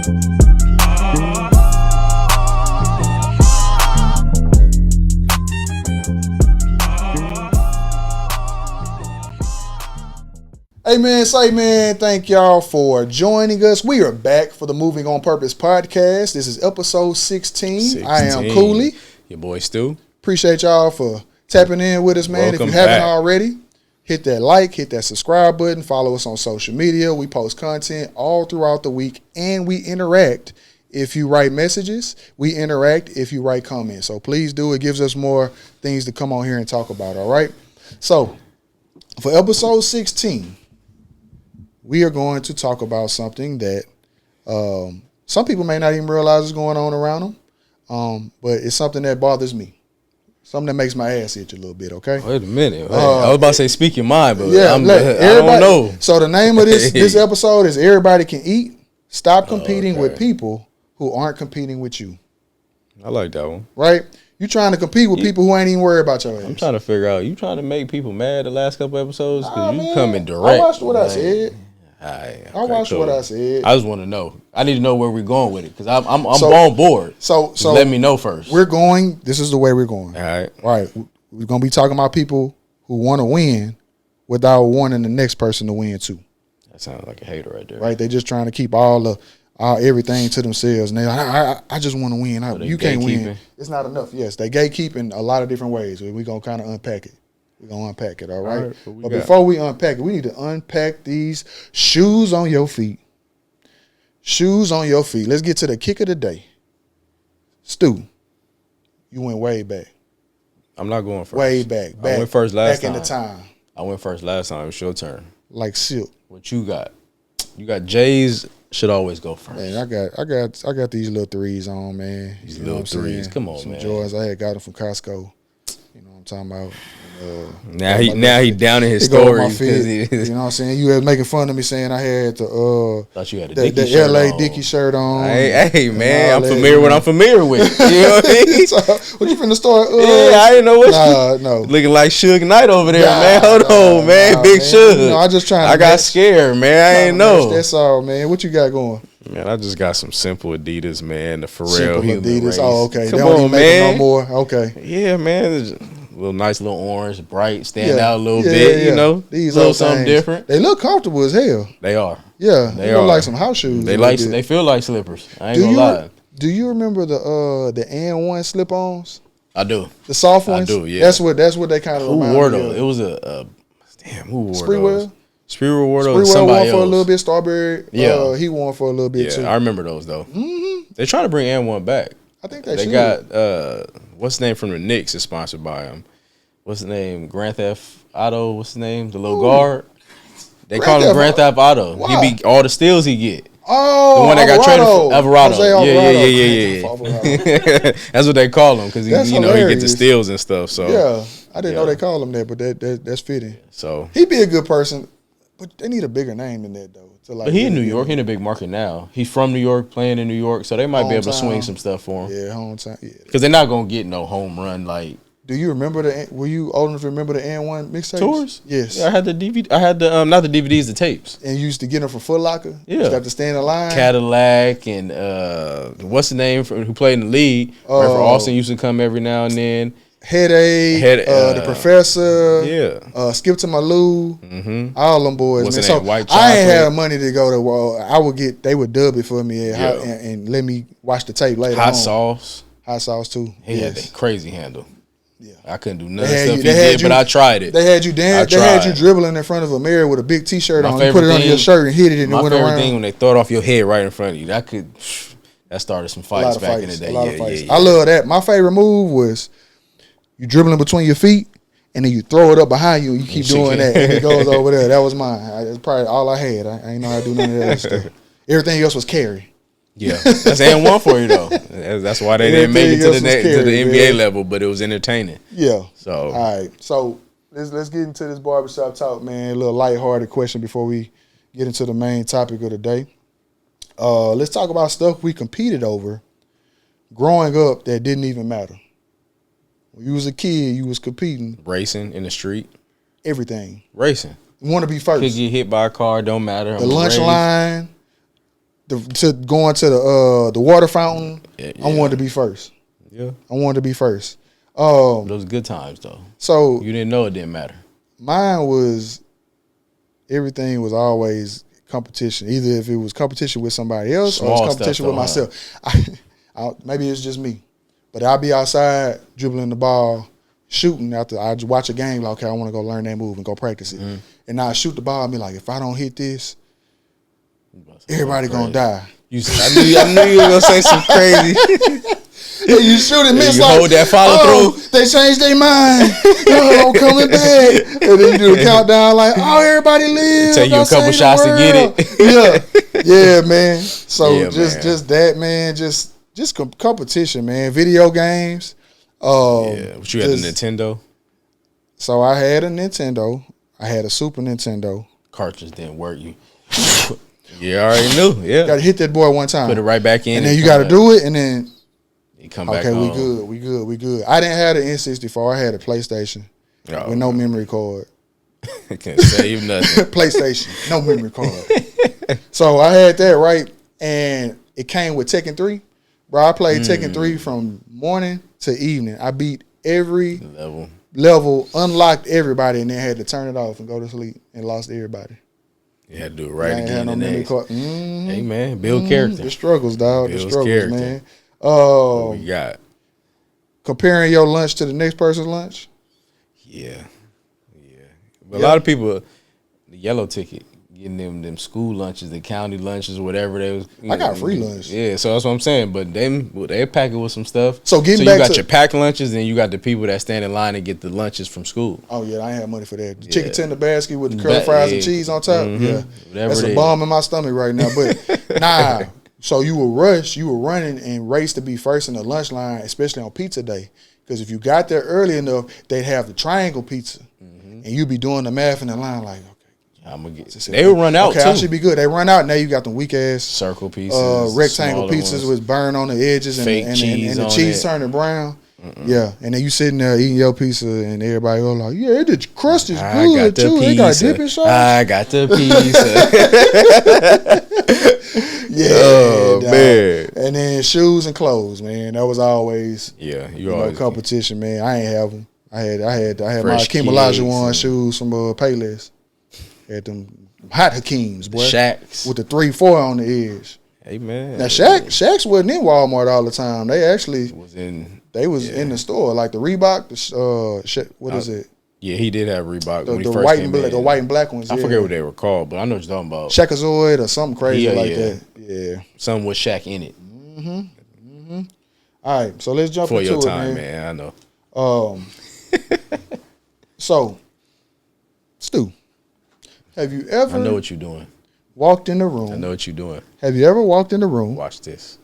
Hey man, say man, thank y'all for joining us. We are back for the Moving on Purpose podcast. This is episode 16. I am Cooley. Your boy Stu. Appreciate y'all for tapping in with us, man. Welcome if you haven't back. already, hit that like, hit that subscribe button, follow us on social media. We post content all throughout the week and we interact. If you write messages, we interact if you write comments. So please do. It gives us more things to come on here and talk about, all right? So for episode 16, we are going to talk about something that some people may not even realize is going on around them, but it's something that bothers me. Something that makes my ass itch a little bit, okay? Wait a minute. I was about to say speak your mind, but yeah, I don't know. So the name of this episode is Everybody Can Eat. Stop competing with people who aren't competing with you. I like that one. Right? You trying to compete with people who ain't even worried about your ass. I'm trying to figure out, you trying to make people mad the last couple episodes? Because you coming direct. I watched what I said. Okay, I watched what I said. I just want to know. I need to know where we're going with it because I'm on board. So let me know first. This is the way we're going. All right. We're going to be talking about people who want to win without wanting the next person to win too. That sounds like a hater right there. Right? They just trying to keep everything to themselves. And I just want to win. You can't win. It's not enough. Yes, they gatekeeping a lot of different ways. We're going to kind of unpack it. We're going to unpack it, all right? But before we unpack it, we need to unpack these shoes on your feet. Shoes on your feet. Let's get to the kick of the day. Stu, you went way back. I'm not going first. Way back. I went first last time. Back in the time. I went first last time. It's your turn. Like silk. What you got? You got J's should always go first. Man, I got these little threes on, man. These little threes. Come on, Some man. Jordans. I had got them from Costco. You know what I'm talking about. Now he down in his story. stories. You know what I'm saying? You were making fun of me saying I had thought you had the LA Dickie shirt on. Hey man, I'm familiar with what I'm familiar with. You know what I mean? So, what you finna start? Yeah, I didn't know what no. Looking like Suge Knight over there, man. Hold on, man. Big Suge. No, I just trying to I got scared, man. I ain't know. That's all, man. What you got going? Man, I just got some simple Adidas, man. The Pharrell simple Human Adidas. Race. Oh, okay. Come they don't on, even make man. them no more. Okay. Yeah, man. Nice little orange, bright, stand out a little bit, you know. These little something different. They look comfortable as hell. They are. Yeah, they look like some house shoes. They feel like slippers. I ain't gonna lie. Do you remember the N1 slip-ons? I do. The soft ones? I do, yeah. That's what they kind of remind me of. Who wore those? It was who wore those? Sprewell wore those. Sprewell Somebody won for else. a little bit. Strawberry, he won for a little bit too. I remember those though. Mm-hmm. They trying to bring N1 back. I think they should. Got what's the name from the Knicks is sponsored by him. What's the name? Grand Theft Auto. What's the name? The little guard. They call him Grand Theft Auto. Wow. He be all the steals he get. Oh, the one that got traded for Alvarado. Yeah. That's what they call him because he get the steals and stuff. So yeah, I didn't know they call him that, but that's fitting. So he'd be a good person, but they need a bigger name than that though. But he in New York. He in a big market now. He's from New York, playing in New York, so they might be able to swing some stuff for him. Yeah, hometown. Yeah, because they're not gonna get no home run like. Do you remember were you old enough to remember the N1 mixtapes? Tours? Yes. Yeah, I had the DVD. I had the not the DVDs, the tapes. And you used to get them from Foot Locker? Yeah. You got to stand in line? Cadillac and what's the name who played in the league? Remember Austin used to come every now and then. Headache, the Professor, Skip to My Lou, all them boys. What's man. So White I ain't have money to go to. They would dub it for me and let me watch the tape later. Hot sauce too. He had that crazy handle. Yeah, I couldn't do none of the stuff he did, but I tried it. They had you dance. They had you dribbling in front of a mirror with a big T-shirt on. You put it on your shirt and hit it, and it went around. My favorite thing when they throw it off your head right in front of you. That started some fights back in the day. Yeah. I love that. My favorite move was you dribbling between your feet, and then you throw it up behind you, and you keep doing that, and it goes over there. That was mine. That's probably all I had. I ain't know how to do none of that stuff. Everything else was carry. Yeah, that's N1 for you though. That's why they didn't make it to the NBA level, but it was entertaining. Yeah. So all right. So let's get into this barbershop talk, man. A little lighthearted question before we get into the main topic of the day. Let's talk about stuff we competed over growing up that didn't even matter. When you was a kid, you was competing. Racing in the street. Everything. Racing. You want to be first. Could get hit by a car, don't matter. The lunch line. to going to the water fountain. Yeah. I wanted to be first. Yeah, I wanted to be first. Those good times though. So you didn't know it didn't matter. Mine was everything was always competition. Either if it was competition with somebody else or it was competition with myself. Maybe it's just me, but I'll be outside dribbling the ball, shooting after I watch a game. Like, okay, I want to go learn that move and go practice it. And I shoot the ball and be like, if I don't hit this, everybody gonna die. I knew you were gonna say some crazy. And you shoot it, miss, you like, hold that follow through. They changed their mind. I'm coming back. And then you do the countdown like, everybody live. Take you a couple shots to get it. Yeah, man. So just that, man. Just competition, man. Video games. What you had, the Nintendo? So I had a Nintendo. I had a Super Nintendo. Cartridge didn't work. You already knew. Yeah. Got to hit that boy one time. Put it right back in. And then you got to do it, and then you come back home. We good. I didn't have the N64. I had a PlayStation with no memory card. Can't save nothing. PlayStation, no memory card. So I had that, right? And it came with Tekken 3. Bro, I played Tekken 3 from morning to evening. I beat every level, unlocked everybody, and then had to turn it off and go to sleep and lost everybody. You had to do it right again. Had no memory card. Hey, man, build character. The struggles, dog. The struggles, character. Man. What we got? Comparing your lunch to the next person's lunch? Yeah. But a lot of people, the yellow ticket, getting them school lunches, the county lunches, whatever they was. I got free lunch. Yeah, so that's what I'm saying. But they pack it with some stuff. So you got your packed lunches, and you got the people that stand in line and get the lunches from school. Oh yeah, I ain't have money for that. The chicken tender basket with the curly fries and cheese on top. Yeah, that's a bomb in my stomach right now. But nah. So you will rush, you will run and race to be first in the lunch line, especially on pizza day. Because if you got there early enough, they'd have the triangle pizza, and you'd be doing the math in the line like, I'm gonna get. They would run out too. I should be good. They run out. Now you got them weak ass circle pieces, rectangle pieces with burn on the edges and the cheese turning brown. Yeah, and then you sitting there eating your pizza and everybody all like, yeah, the crust is good too. They got dipping sauce. I got the pizza. Yeah, man. And then shoes and clothes, man. That was always you always competition, man. I ain't have them. I had my Hakeem Olajuwon shoes from Payless. Had them hot Hakeems, boy. Shaqs with the 3-4 on the edge. Hey man. Now Shaqs wasn't in Walmart all the time. They actually was in. They was in the store, like the Reebok. What is it? Yeah, he did have Reebok. The white and black, the white and black ones. I forget what they were called, but I know what you're talking about. Shaqazoid or something crazy like that. Yeah, something with Shaq in it. All right, so let's jump into your it, man. I know. So, Stu, have you ever? I know what you're doing. Walked in the room. I know what you're doing. Have you ever walked in the room? Watch this.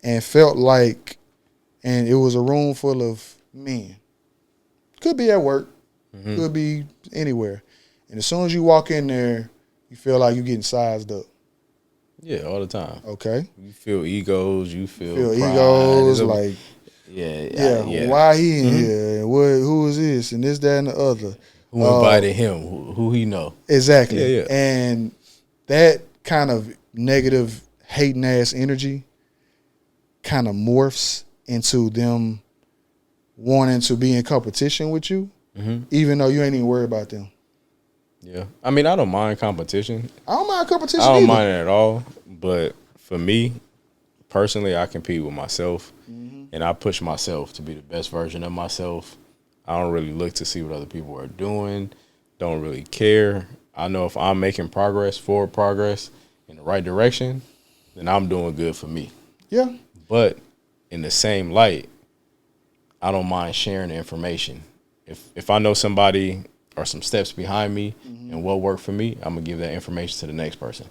And felt like, and it was a room full of men. Could be at work. Could be anywhere. And as soon as you walk in there, you feel like you're getting sized up. Yeah, all the time. Okay. You feel egos. You feel egos. Like, yeah. Why he in here? Who is this? And this, that, and the other. Who invited him? Who he know? Exactly. Yeah. And that kind of negative, hating ass energy kind of morphs into them wanting to be in competition with you, even though you ain't even worried about them. Yeah. I mean, I don't mind competition. I don't mind competition I don't either. mind it at all. But for me, personally, I compete with myself, and I push myself to be the best version of myself. I don't really look to see what other people are doing. Don't really care. I know if I'm making forward progress in the right direction, then I'm doing good for me. Yeah. But in the same light, I don't mind sharing the information. If I know somebody or some steps behind me and what worked for me, I'm going to give that information to the next person.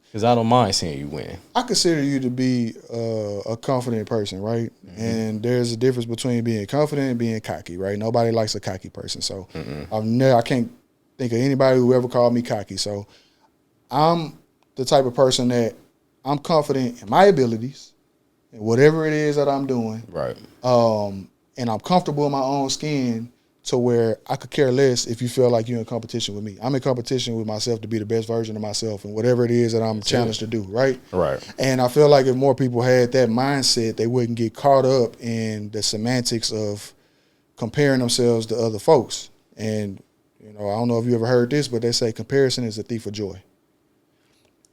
Because I don't mind seeing you win. I consider you to be a confident person, right? And there's a difference between being confident and being cocky, right? Nobody likes a cocky person. So I can't think of anybody who ever called me cocky. So I'm the type of person that I'm confident in my abilities and whatever it is that I'm doing. Right. And I'm comfortable in my own skin to where I could care less if you feel like you're in competition with me. I'm in competition with myself to be the best version of myself and whatever it is that I'm challenged to do, right? Right. And I feel like if more people had that mindset, they wouldn't get caught up in the semantics of comparing themselves to other folks. And, I don't know if you ever heard this, but they say comparison is a thief of joy.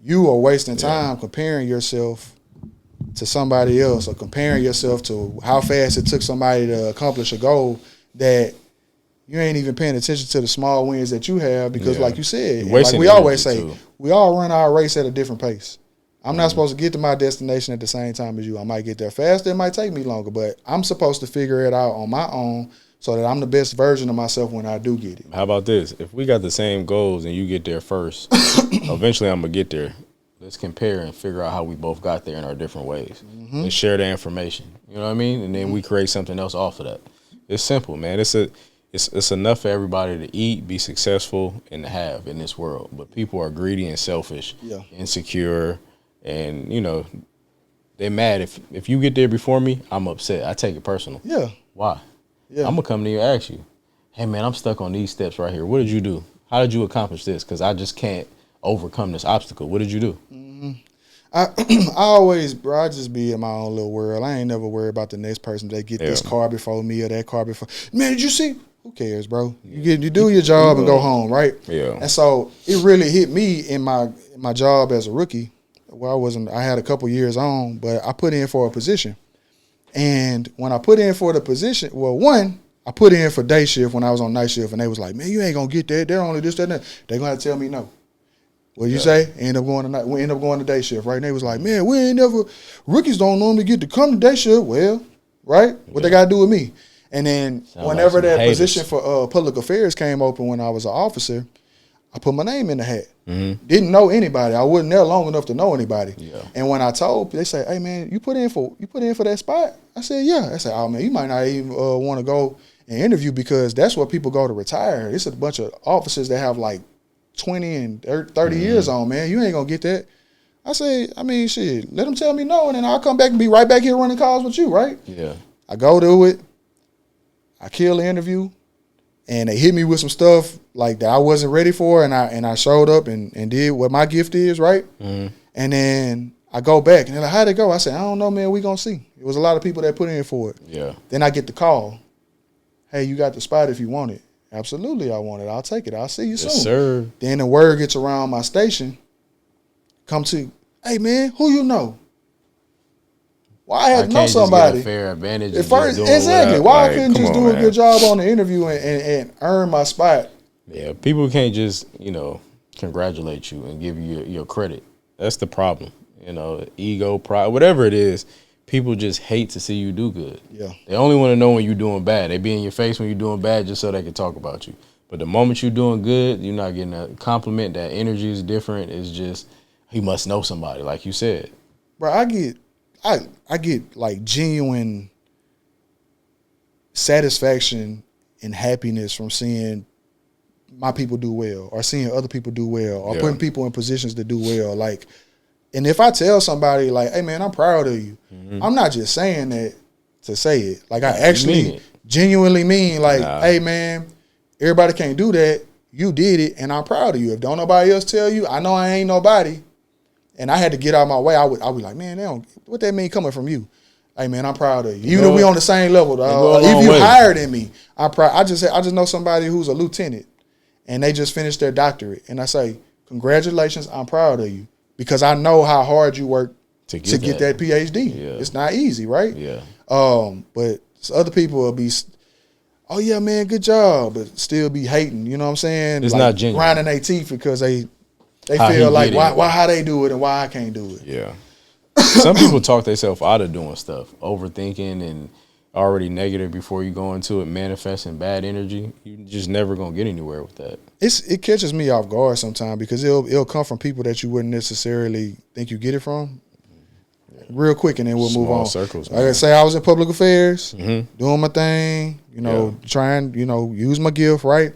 You are wasting time comparing yourself to somebody else or comparing yourself to how fast it took somebody to accomplish a goal that you ain't even paying attention to the small wins that you have because like you said, like we always say, we all run our race at a different pace. I'm not supposed to get to my destination at the same time as you. I might get there faster. It might take me longer, but I'm supposed to figure it out on my own so that I'm the best version of myself when I do get it. How about this? If we got the same goals and you get there first, eventually I'm going to get there. Let's compare and figure out how we both got there in our different ways. Let's share the information. You know what I mean? And then we create something else off of that. It's simple, man. It's enough for everybody to eat, be successful, and to have in this world. But people are greedy and selfish, insecure, and, they're mad. If you get there before me, I'm upset. I take it personal. Yeah. Why? Yeah. I'm going to come to you and ask you, hey, man, I'm stuck on these steps right here. What did you do? How did you accomplish this? Because I just can't overcome this obstacle. What did you do? I always, bro, I just be in my own little world. I ain't never worried about the next person. They get this car before me or that car before. Man, did you see? Who cares, bro? You do your job and go home, right? Yeah. And so it really hit me in my job as a rookie. Well, I had a couple years on, but I put in for a position. And when I put in for the position, I put in for day shift when I was on night shift, and they was like, man, you ain't gonna get that. They're only this, that, and that. They're gonna have to tell me no. What you say? We end up going to day shift, right? And they was like, man, rookies don't normally get to come to day shift. Well, right? What they got to do with me? And then whenever that position for public affairs came open when I was an officer, I put my name in the hat. Didn't know anybody. I wasn't there long enough to know anybody. Yeah. And when I told, they say, hey, man, you put in for that spot? I said, yeah. I said, oh, man, you might not even want to go and interview because that's where people go to retire. It's a bunch of officers that have like 20 and 30 years on, man. You ain't gonna get that. I say, shit, let them tell me no, and then I'll come back and be right back here running calls with you, right? Yeah. I go to it, I kill the interview, and they hit me with some stuff like that I wasn't ready for, and I showed up and did what my gift is, right? And then I go back, and they're like, how'd it go? I said, I don't know, man, we gonna see. It was a lot of people that put in for it. Yeah. Then I get the call, hey, you got the spot if you want it. Absolutely, I want it. I'll take it. I'll see you soon. Yes, sir. Then the word gets around my station. Come to, hey man, who you know? Why I had to know somebody? Just get a fair advantage. Exactly. Why I couldn't just do a good job on the interview and earn my spot? Yeah, people can't just congratulate you and give you your credit. That's the problem. Ego, pride, whatever it is. People just hate to see you do good. Yeah. They only want to know when you're doing bad. They be in your face when you're doing bad just so they can talk about you. But the moment you're doing good, you're not getting a compliment. That energy is different. It's just, he must know somebody, like you said. Bro, I get like genuine satisfaction and happiness from seeing my people do well or seeing other people do well or putting people in positions to do well. Like, and if I tell somebody like, hey man, I'm proud of you, I'm not just saying that to say it. Like I actually genuinely mean like, hey man, everybody can't do that. You did it and I'm proud of you. If don't nobody else tell you, I know I ain't nobody. And I had to get out of my way. I would be like, man, what that mean coming from you? Hey man, I'm proud of you. Even if we on the same level, if you higher than me, I'm proud. I just know somebody who's a lieutenant and they just finished their doctorate. And I say, congratulations, I'm proud of you. Because I know how hard you work to get that PhD. Yeah. It's not easy, right? Yeah. But other people will be, oh yeah, man, good job, but still be hating. You know what I'm saying? It's not genuine. Grinding their teeth because they feel like why how they do it and why I can't do it. Yeah. Some people talk themselves out of doing stuff, overthinking and already negative before you go into it, manifesting bad energy. You just never gonna get anywhere with that. It catches me off guard sometimes because it'll come from people that you wouldn't necessarily think you get it from. Real quick, and then we'll move on. Circles, like I say, I was in public affairs, doing my thing, trying, use my gift, right?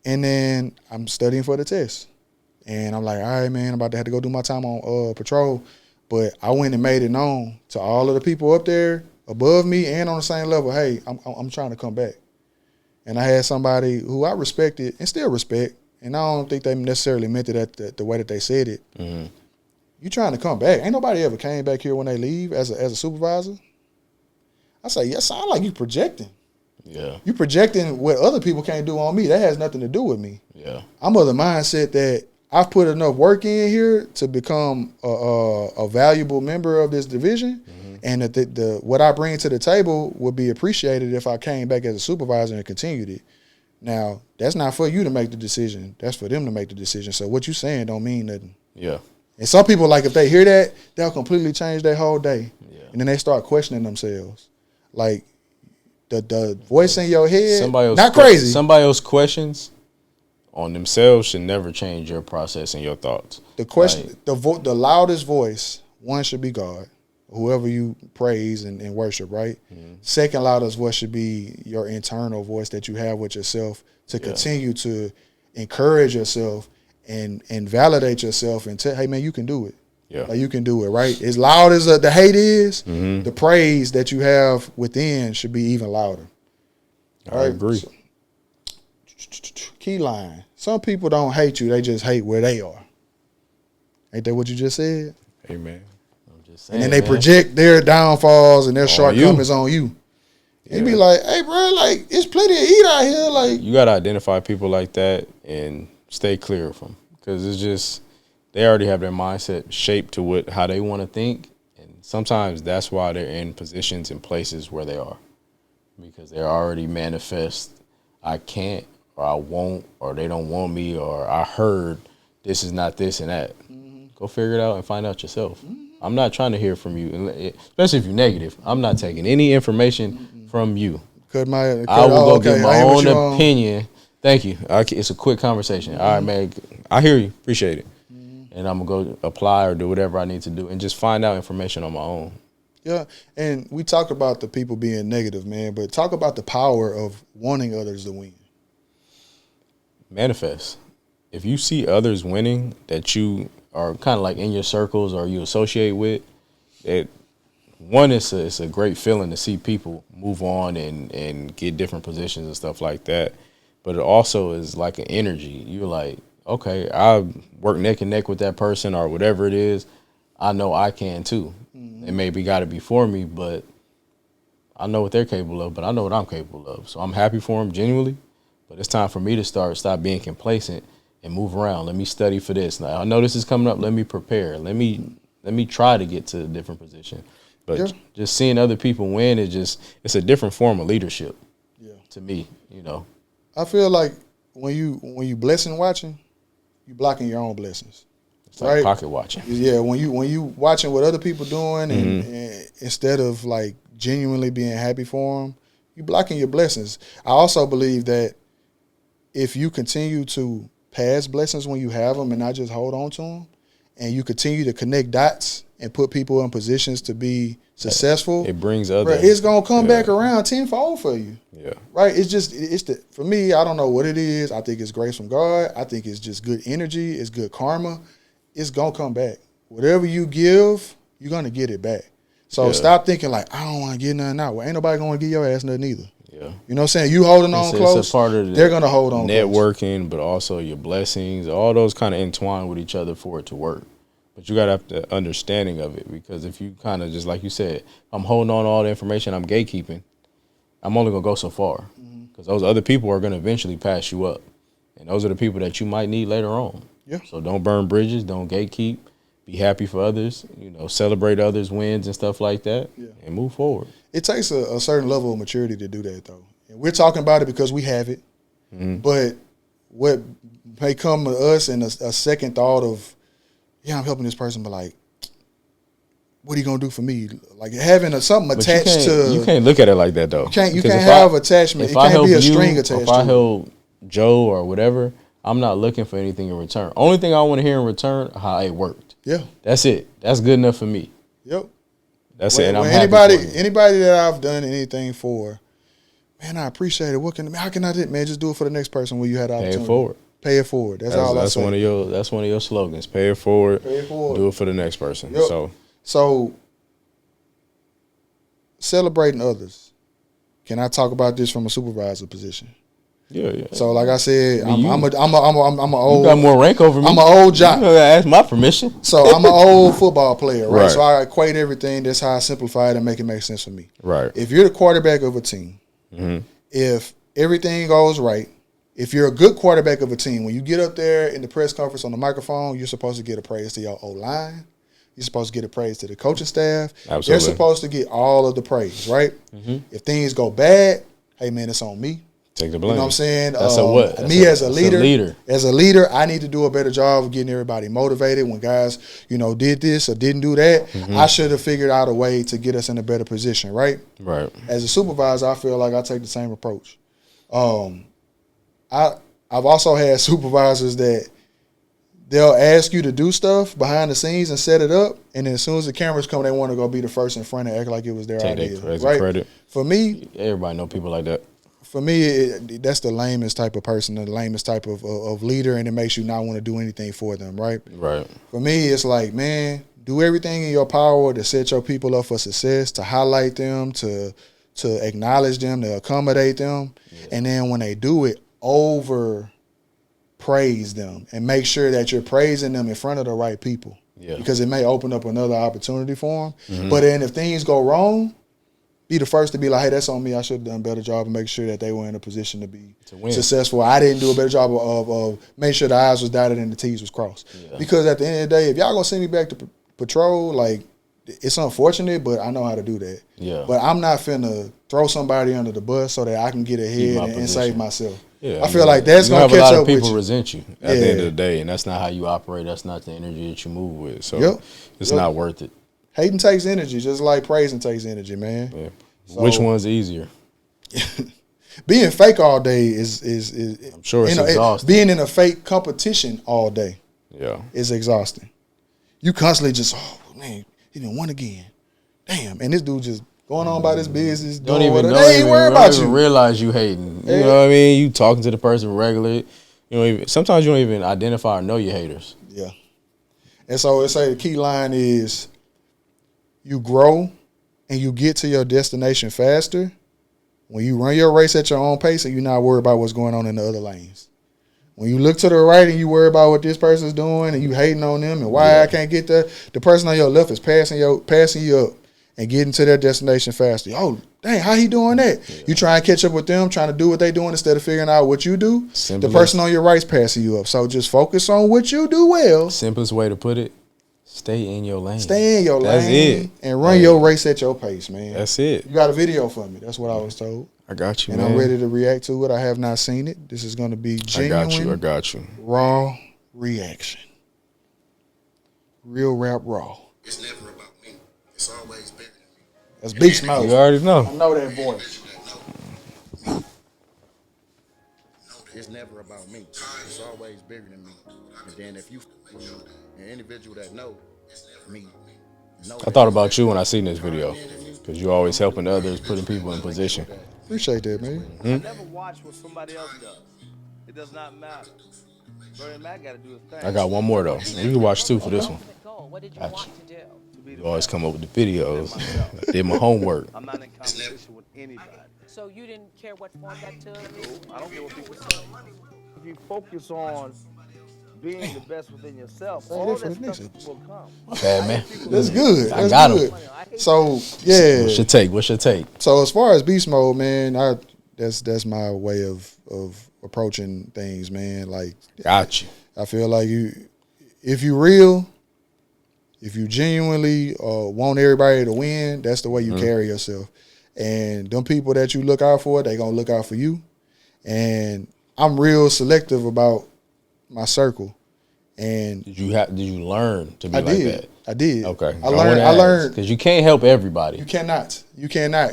And then I'm studying for the test. And I'm like, all right, man, I'm about to have to go do my time on patrol. But I went and made it known to all of the people up there above me and on the same level, hey, I'm trying to come back. and I had somebody who I respected and still respect, and I don't think they necessarily meant it the way that they said it. Mm-hmm. You trying to come back? Ain't nobody ever came back here when they leave as a supervisor. I say, yeah, sound like you projecting. Yeah. You projecting what other people can't do on me. That has nothing to do with me. Yeah. I'm of the mindset that I've put enough work in here to become a valuable member of this division, and that the what I bring to the table would be appreciated if I came back as a supervisor and continued it. Now, that's not for you to make the decision. That's for them to make the decision. So what you saying don't mean nothing. Yeah. And some people, like, if they hear that, they'll completely change their whole day. Yeah. And then they start questioning themselves. Like, the voice in your head, not crazy. Somebody else's questions on themselves should never change your process and your thoughts. The question, like, the loudest voice, one should be God, whoever you praise and worship, right? Mm-hmm. Second loudest voice should be your internal voice that you have with yourself to continue to encourage yourself and validate yourself and tell, hey, man, you can do it. Yeah. Like, you can do it, right? As loud as the hate is, the praise that you have within should be even louder. I agree. So, key line. Some people don't hate you. They just hate where they are. Ain't that what you just said? Amen. I'm just saying, and then they project their downfalls and their shortcomings on you. And be like, hey, bro, like, it's plenty to eat out here. Like, you got to identify people like that and stay clear of them, because it's just, they already have their mindset shaped to how they want to think, and sometimes that's why they're in positions and places where they are, because they're already manifest, I can't, or I won't, or they don't want me, or I heard this is not this and that. Go figure it out and find out yourself. I'm not trying to hear from you, especially if you're negative. I'm not taking any information from you. I will go get my own opinion. Thank you. It's a quick conversation. All right, man. I hear you. Appreciate it. And I'm going to go apply or do whatever I need to do and just find out information on my own. Yeah, and we talk about the people being negative, man, but talk about the power of wanting others to win. Manifest. If you see others winning that you are kind of like in your circles or you associate with, it's a great feeling to see people move on and get different positions and stuff like that. But it also is like an energy. You're like, okay, I work neck and neck with that person or whatever it is. I know I can too. It maybe got to be for me, but I know what they're capable of, but I know what I'm capable of. So I'm happy for them genuinely, but it's time for me to stop being complacent and move around. Let me study for this. Now, I know this is coming up. Let me prepare. Let me try to get to a different position. But just seeing other people win it's a different form of leadership. Yeah. To me, I feel like when you blessing watching, you blocking your own blessings. It's like pocket watching. Yeah, when you watching what other people doing and instead of like genuinely being happy for them, you blocking your blessings. I also believe that if you continue to pass blessings when you have them and not just hold on to them, and you continue to connect dots and put people in positions to be successful, it brings others. It's gonna come back around tenfold for you. Yeah. Right. For me, I don't know what it is. I think it's grace from God. I think it's just good energy. It's good karma. It's gonna come back. Whatever you give, you're gonna get it back. So stop thinking like, I don't want to get nothing out. Well, ain't nobody gonna give your ass nothing either. Yeah. You know what I'm saying? You holding on close. It's a part of they're gonna hold on networking, close. But also your blessings. All those kind of entwine with each other for it to work. But you got to have the understanding of it, because if you kind of just like you said, I'm holding on to all the information, I'm gatekeeping, I'm only going to go so far, because those other people are going to eventually pass you up. And those are the people that you might need later on. Yeah. So don't burn bridges. Don't gatekeep. Be happy for others. Celebrate others' wins and stuff like that, and move forward. It takes a certain level of maturity to do that, though. And we're talking about it because we have it. But what may come to us in a second thought of, I'm helping this person, but like, what are you gonna do for me? Like having something attached to. You can't look at it like that though. You can't have attachment. It can't be a string attached. If I help Joe or whatever, I'm not looking for anything in return. Only thing I want to hear in return, how it worked. Yeah, that's it. That's good enough for me. Yep, that's it. And I'm anybody that I've done anything for, man, I appreciate it. How can I do it, man? Just do it for the next person when you had the opportunity. Pay it forward. Pay it forward. That's all I say. That's one of your slogans. Pay it forward. Pay it forward. Do it for the next person. Yep. So celebrating others. Can I talk about this from a supervisor position? Yeah. So like I said, I'm a old. You got more rank over me. I'm an old jock. You gotta ask my permission. So I'm an old football player, right? Right. So I equate everything. That's how I simplify it and make it make sense for me. Right. If you're the quarterback of a team, if everything goes right, if you're a good quarterback of a team, when you get up there in the press conference on the microphone, you're supposed to get a praise to your O-line. You're supposed to get a praise to the coaching staff. Absolutely. They're supposed to get all of the praise, right? If things go bad, hey, man, it's on me. Take the blame. You know what I'm saying? That's a what? As a leader, I need to do a better job of getting everybody motivated. When guys, did this or didn't do that, I should have figured out a way to get us in a better position, right? Right. As a supervisor, I feel like I take the same approach. I've also had supervisors that they'll ask you to do stuff behind the scenes and set it up, and then as soon as the cameras come, they want to go be the first in front and act like it was their idea. Take right? credit. For me, everybody know people like that. For me, that's the lamest type of person, the lamest type of leader, and it makes you not want to do anything for them, right? Right. For me, it's like, man, do everything in your power to set your people up for success, to highlight them, to acknowledge them, to accommodate them, and then when they do it, praise them and make sure that you're praising them in front of the right people. Yeah. Because it may open up another opportunity for them. But then if things go wrong, be the first to be like, hey, that's on me. I should have done a better job of making sure that they were in a position to be successful. I didn't do a better job of making sure the I's was dotted and the T's was crossed. Yeah. Because at the end of the day, if y'all gonna send me back to patrol, like, it's unfortunate, but I know how to do that. Yeah. But I'm not finna throw somebody under the bus so that I can get ahead and save myself. Yeah, I feel like that's gonna catch up with you. A lot of people resent you at the end of the day, and that's not how you operate. That's not the energy that you move with. So it's not worth it. Hating takes energy, just like praising takes energy, man. Yeah. So, which one's easier? Being fake all day is I'm sure it's exhausting. Being in a fake competition all day, is exhausting. You constantly just, oh man, he didn't win again. Damn, and this dude just going on about his business. Don't even realize you hating. You know what I mean? You talking to the person regularly. Sometimes you don't even identify or know your haters. Yeah. And so it's like the key line is you grow and you get to your destination faster when you run your race at your own pace and you're not worried about what's going on in the other lanes. When you look to the right and you worry about what this person's doing and you hating on them and why I can't get there, the person on your left is passing you up and getting to their destination faster. Oh, dang, how he doing that? Yeah. You try and catch up with them, trying to do what they doing instead of figuring out what you do. The person on your right's passing you up. So just focus on what you do well. Simplest way to put it, stay in your lane. Stay in your lane. That's it. And run your race at your pace, man. That's it. You got a video for me. That's what I was told. I got you, and man. I'm ready to react to it. I have not seen it. This is going to be genuine. I got you. Raw reaction. Real rap raw. It's never about me. It's always bigger than me. That's Beast Mode. You already know. I know that voice. It's never about me. It's always bigger than me. And then if you an individual that know me. I thought about you when I seen this video because you're always helping others, putting people in position. Appreciate that, man. I never watch what somebody else does. It does not matter. Bernie Mac got to do his thing. I got one more though. You can watch two for this one. What did you want to do? You always come up with the videos. I did my homework. I'm not in competition with anybody. So you didn't care what form that took? I don't care what people say. If you focus on being the best within yourself, all that stuff will come. Bad man. That's good. I got him. So yeah. What's your take? So as far as Beast Mode, man, that's my way of approaching things, man. Like, got you. I feel like if you real, if you genuinely want everybody to win, that's the way you carry yourself. And them people that you look out for, they gonna look out for you. And I'm real selective about my circle. And did you learn to be like that? I did. Okay. I learned because you can't help everybody. You cannot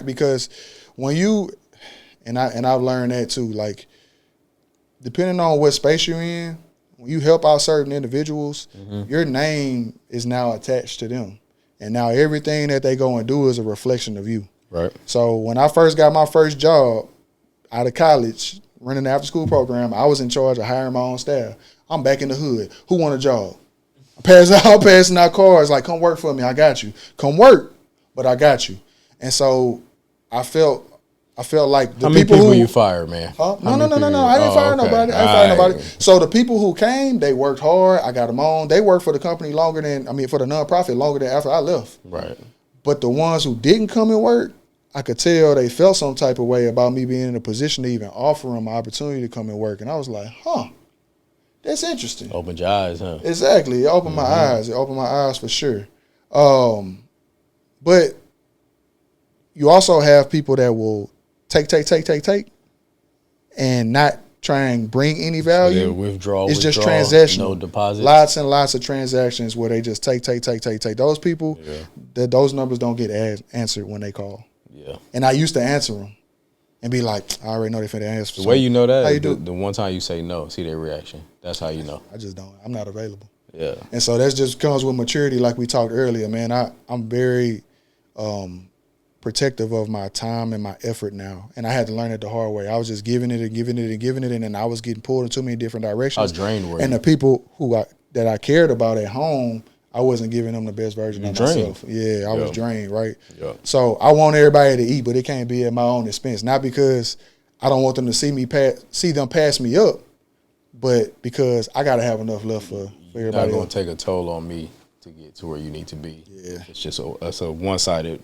because when you and I've learned that too. Like, depending on what space you're in, when you help out certain individuals, your name is now attached to them, and now everything that they go and do is a reflection of you. Right. So when I first got my first job out of college, running the after school program, I was in charge of hiring my own staff. I'm back in the hood. Who want a job? I'm passing out cards like, come work for me. I got you. Come work, but I got you. And so I felt I felt like the How many people people who you fired, man? Huh? How No. many people- I didn't fire okay. nobody. I didn't fire nobody. So the people who came, they worked hard. I got them on. They worked for the company longer than for the nonprofit longer than after I left. Right. But the ones who didn't come and work, I could tell they felt some type of way about me being in a position to even offer them an opportunity to come and work. And I was like, that's interesting. Opened your eyes, huh? Exactly. It opened my eyes. It opened my eyes for sure. But you also have people that will take, and not try and bring any value. So withdraw. It's just transactional. No deposits. Lots and lots of transactions where they just take. Those people, those numbers don't get answered when they call. Yeah. And I used to answer them and be like, I already know they finna answer. The way you know that how you is do? the one time you say no, see their reaction. That's how you know. I just don't. I'm not available. Yeah. And so that just comes with maturity, like we talked earlier, man. I'm very protective of my time and my effort now. And I had to learn it the hard way. I was just giving it, and then I was getting pulled in too many different directions. How drained were you? And the people that I cared about at home, I wasn't giving them the best version of myself. Yeah, I was drained, right? Yeah. So I want everybody to eat, but it can't be at my own expense. Not because I don't want them to see them pass me up, but because I got to have enough left for everybody. Not going else. to take a toll on me to get to where you need to be. Yeah. It's just a one-sided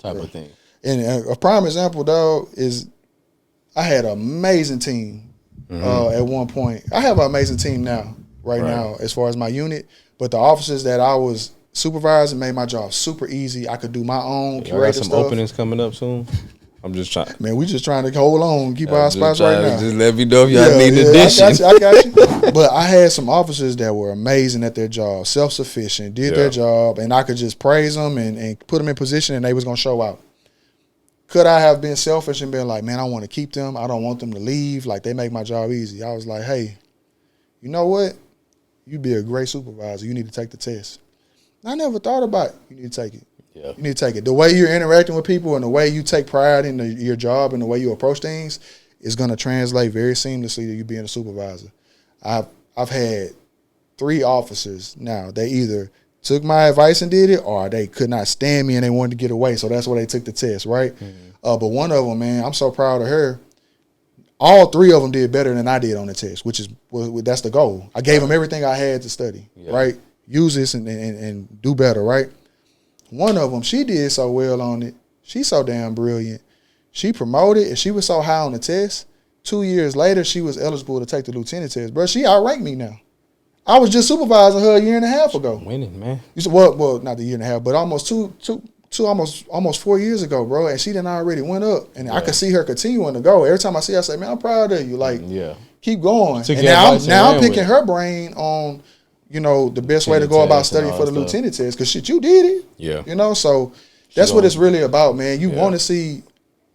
type of thing. And a prime example, dog, is I had an amazing team at one point. I have an amazing team now, right now, as far as my unit. But the officers that I was supervising made my job super easy. I could do my own I got curative some stuff. openings coming up soon. I'm just trying. Man, we just trying to hold on, keep our spots right now. Just let me know if y'all need an addition. I got you. But I had some officers that were amazing at their job, self-sufficient, did their job, and I could just praise them and put them in position, and they was going to show out. Could I have been selfish and been like, man, I want to keep them. I don't want them to leave. Like, they make my job easy. I was like, hey, you know what? You'd be a great supervisor. You need to take the test. I never thought about it. You need to take it. Yeah. You need to take it. The way you're interacting with people and the way you take pride in your job and the way you approach things is going to translate very seamlessly to you being a supervisor. I've had 3 officers now. They either took my advice and did it, or they could not stand me and they wanted to get away. So that's why they took the test, right? But one of them, man, I'm so proud of her. All 3 of them did better than I did on the test, that's the goal. I gave them everything I had to study, right? Use this and do better, right? One of them, she did so well on it. She's so damn brilliant. She promoted, and she was so high on the test. 2 years later, she was eligible to take the lieutenant test. Bro, she outranked me now. I was just supervising her a year and a half ago. Winning, man. Well, not the year and a half, but almost almost 4 years ago, bro. And she done already went up, and I could see her continuing to go. Every time I see her, I say, man, I'm proud of you. Like, keep going. And now I'm picking her brain on, the best way to go about studying for the lieutenant test. Because shit, you did it. Yeah. So that's what it's really about, man. You want to see,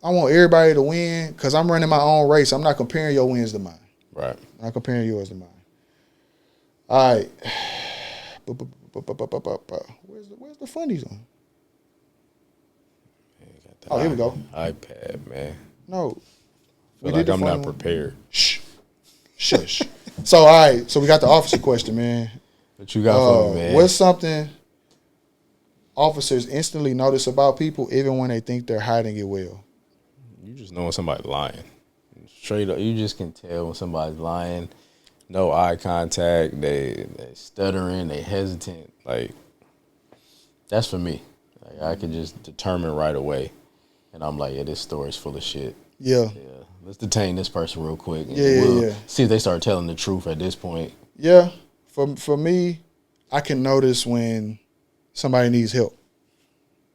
I want everybody to win because I'm running my own race. I'm not comparing your wins to mine. Right. I'm not comparing yours to mine. All right. Where's the funnies on? Oh, here we go. iPad, man. No. I feel like I'm not prepared. Shh. Shush. So, all right. So, we got the officer question, man. What you got for me, man? What's something officers instantly notice about people even when they think they're hiding it well? You just know when somebody's lying. Straight up. You just can tell when somebody's lying. No eye contact. They stuttering. They hesitant. Like, that's for me. Like, I can just determine right away. And I'm like, this story's full of shit. Yeah. Let's detain this person real quick. And Yeah. see if they start telling the truth at this point. Yeah. For me, I can notice when somebody needs help.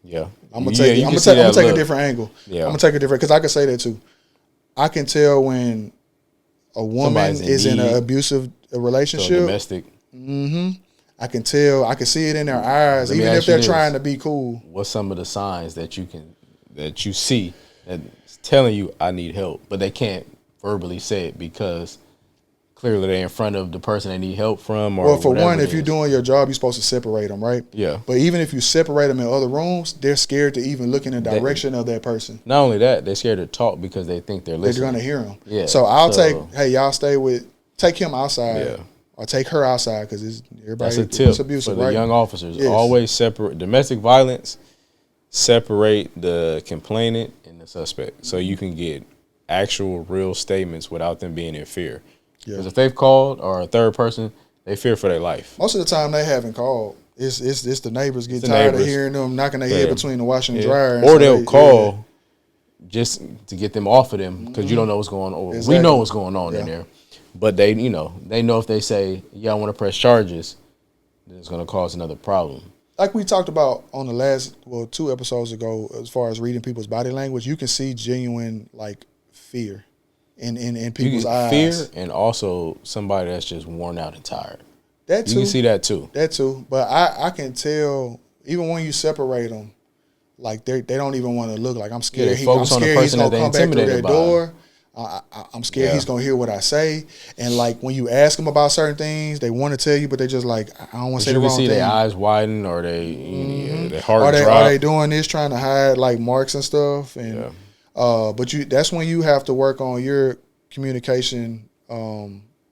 Yeah. I'm gonna take a different angle. Yeah. I'm gonna take a different, because I can say that too. I can tell when a woman is in an abusive relationship. So domestic. I can tell. I can see it in their eyes, even if they're trying to be cool. What's some of the signs that you see that's telling you I need help, but they can't verbally say it because clearly they're in front of the person they need help from? Or well, for one, if you're doing your job, you're supposed to separate them, right? Yeah. But even if you separate them in other rooms, they're scared to even look in the direction of that person. Not only that, they're scared to talk because they think they're listening. They're going to hear them. Yeah. So hey, y'all take him outside. Yeah. Or take her outside because everybody. That's a tip it's abusive, for the right? young officers. Yes. Always separate domestic violence. separate the complainant and the suspect, so you can get actual real statements without them being in fear. Because if they've called or a third person, they fear for their life. Most of the time they haven't called. It's the neighbors get tired of hearing them knocking their head between the washer and dryer. Or they'll call just to get them off of them because you don't know what's going on. Exactly. We know what's going on in there. But they know if they say, I want to press charges, then it's going to cause another problem. Like we talked about on the last, 2 episodes ago, as far as reading people's body language, you can see genuine, like, fear in people's eyes. Fear and also somebody that's just worn out and tired. That too. You can see that too. That too. But I can tell, even when you separate them, like they don't even want to look like I'm scared. I'm scared he's going to come back through that door. I'm scared he's going to hear what I say. And like when you ask them about certain things, they want to tell you, but they just like, I don't want to say the wrong thing. You can see their eyes widen or their heart drop. Are they doing this trying to hide like marks and stuff? And but that's when you have to work on your communication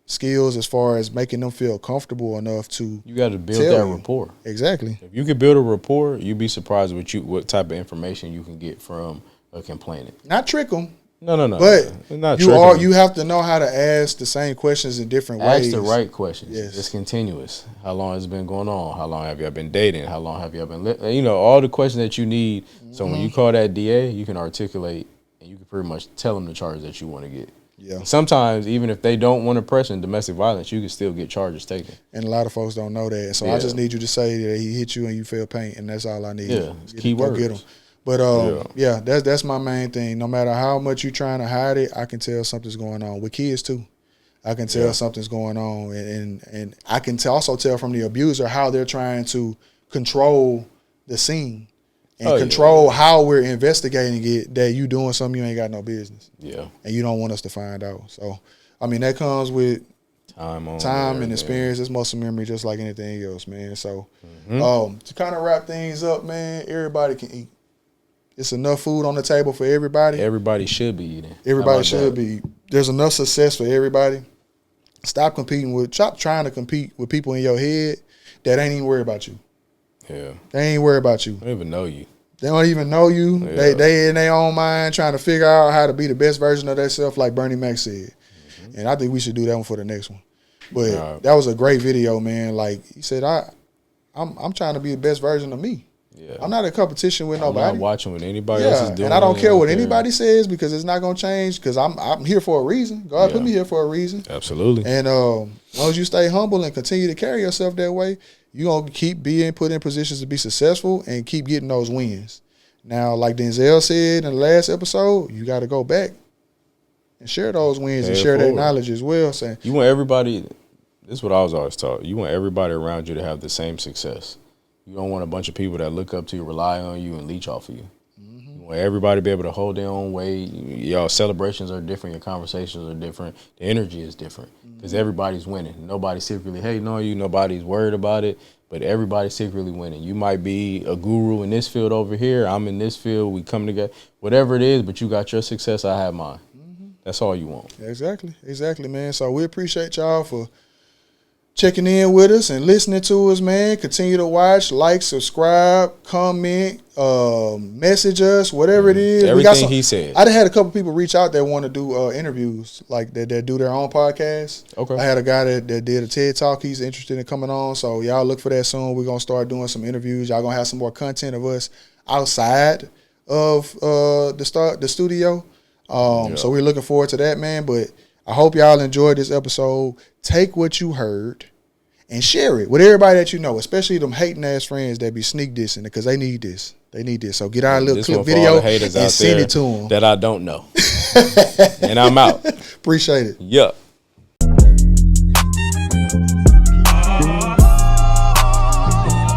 skills as far as making them feel comfortable enough to. You got to build that rapport. Exactly. If you can build a rapport, you'd be surprised what type of information you can get from a complainant. Not trick them. No. But not you have to know how to ask the same questions in different ways. Ask the right questions. Yes. It's continuous. How long has it been going on? How long have y'all been dating? How long have y'all been all the questions that you need. So when you call that DA, you can articulate and you can pretty much tell them the charge that you want to get. Yeah. Sometimes, even if they don't want to press in domestic violence, you can still get charges taken. And a lot of folks don't know that. So I just need you to say that he hit you and you feel pain, and that's all I need. Yeah, it's key words. Get him. But that's my main thing. No matter how much you're trying to hide it, I can tell something's going on. With kids too, I can tell something's going on, and I can also tell from the abuser how they're trying to control the scene. And control how we're investigating it, that you doing something you ain't got no business. Yeah. And you don't want us to find out. So, I mean, that comes with time and experience. It's muscle memory just like anything else, man. So, to kind of wrap things up, man, everybody can eat. It's enough food on the table for everybody. Everybody should be eating. Everybody should be. There's enough success for everybody. Stop trying to compete with people in your head that ain't even worried about you. Yeah. They ain't worried about you. They don't even know you. They don't even know you. Yeah. They in their own mind trying to figure out how to be the best version of themselves, like Bernie Mac said. And I think we should do that one for the next one. But that was a great video, man. Like he said, I'm trying to be the best version of me. Yeah. I'm not in competition with nobody. I'm not watching what anybody else is doing. And I don't care what anybody says because it's not going to change because I'm here for a reason. God put me here for a reason. Absolutely. And as long as you stay humble and continue to carry yourself that way, you're going to keep being put in positions to be successful and keep getting those wins. Now, like Denzel said in the last episode, you got to go back and share those wins and share that knowledge as well. Saying you want everybody, this is what I was always taught, you want everybody around you to have the same success. You don't want a bunch of people that look up to you, rely on you, and leech off of you. You want everybody to be able to hold their own weight. Y'all celebrations are different. Your conversations are different. The energy is different because everybody's winning. Nobody's secretly hating on you. Nobody's worried about it, but everybody's secretly winning. You might be a guru in this field over here. I'm in this field. We come together. Whatever it is, but you got your success. I have mine. That's all you want. Exactly, man. So we appreciate y'all for checking in with us and listening to us, man. Continue to watch, like, subscribe, comment, message us, whatever it is. Everything he said. I had a couple people reach out that want to do interviews, like that do their own podcast. Okay. I had a guy that did a TED Talk. He's interested in coming on, so y'all look for that soon. We're going to start doing some interviews. Y'all going to have some more content of us outside of the studio. So we're looking forward to that, man. But I hope y'all enjoyed this episode. Take what you heard and share it with everybody that you know, especially them hating ass friends that be sneak dissing because they need this. So get our little clip video and send it to them that I don't know. And I'm out. Appreciate it. Yup.